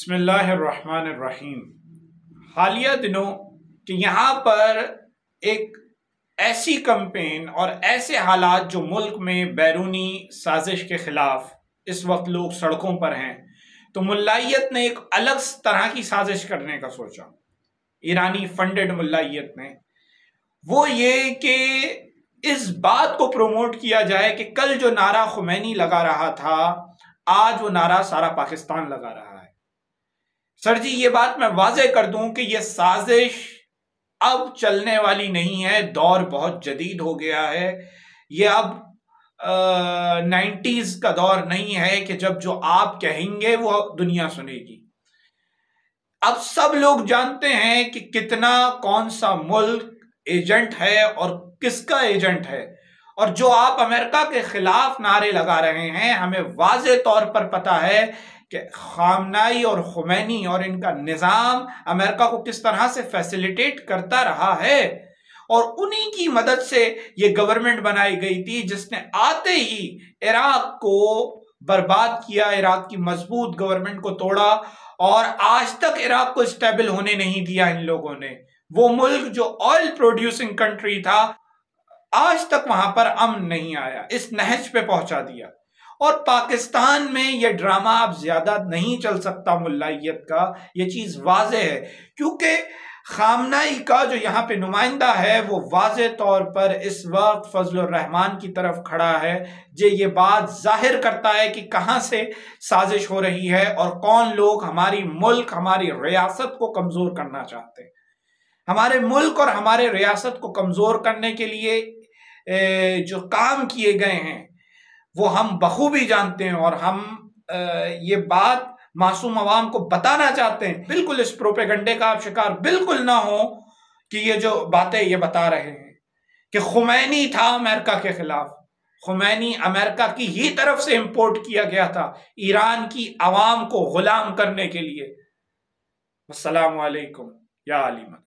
بسم اللہ الرحمن الرحیم۔ حالیہ دنوں کہ یہاں پر ایک ایسی کمپین اور ایسے حالات جو ملک میں بیرونی سازش کے خلاف اس وقت لوگ سڑکوں پر ہیں، تو ملائیت نے ایک الگ طرح کی سازش کرنے کا سوچا، ایرانی فنڈڈ ملائیت نے۔ وہ یہ کہ اس بات کو پروموٹ کیا جائے کہ کل جو نعرہ خمینی لگا رہا تھا، آج وہ نعرہ سارا پاکستان لگا رہا ہے۔ سر جی، یہ بات میں واضح کر دوں کہ یہ سازش اب چلنے والی نہیں ہے، دور بہت جدید ہو گیا ہے۔ یہ اب 90s کا دور نہیں ہے کہ جب جو آپ کہیں گے وہ دنیا سنے گی۔ اب سب لوگ جانتے ہیں کہ کتنا کون سا ملک ایجنٹ ہے اور کس کا ایجنٹ ہے، اور جو آپ امریکہ کے خلاف نعرے لگا رہے ہیں، ہمیں واضح طور پر پتا ہے کہ خامنائی اور خمینی اور ان کا نظام امریکہ کو کس طرح سے فیسیلیٹیٹ کرتا رہا ہے، اور انہی کی مدد سے یہ گورنمنٹ بنائی گئی تھی جس نے آتے ہی عراق کو برباد کیا، عراق کی مضبوط گورنمنٹ کو توڑا، اور آج تک عراق کو اسٹیبل ہونے نہیں دیا ان لوگوں نے۔ وہ ملک جو آئل پروڈیوسنگ کنٹری تھا، آج تک وہاں پر امن نہیں آیا، اس نہج پہ پہنچا دیا۔ اور پاکستان میں یہ ڈرامہ اب زیادہ نہیں چل سکتا ملائیت کا، یہ چیز واضح ہے، کیونکہ خامنائی کا جو یہاں پہ نمائندہ ہے وہ واضح طور پر اس وقت فضل الرحمان کی طرف کھڑا ہے، جو یہ بات ظاہر کرتا ہے کہ کہاں سے سازش ہو رہی ہے اور کون لوگ ہماری ملک، ہماری ریاست کو کمزور کرنا چاہتے ہیں۔ ہمارے ملک اور ہمارے ریاست کو کمزور کرنے کے لیے جو کام کیے گئے ہیں وہ ہم بخوبی جانتے ہیں، اور ہم یہ بات معصوم عوام کو بتانا چاہتے ہیں۔ بالکل اس پروپیگنڈے کا آپ شکار بالکل نہ ہو کہ یہ جو باتیں یہ بتا رہے ہیں کہ خمینی تھا امریکہ کے خلاف، خمینی امریکہ کی ہی طرف سے امپورٹ کیا گیا تھا ایران کی عوام کو غلام کرنے کے لیے۔ السلام علیکم یا علی مدد۔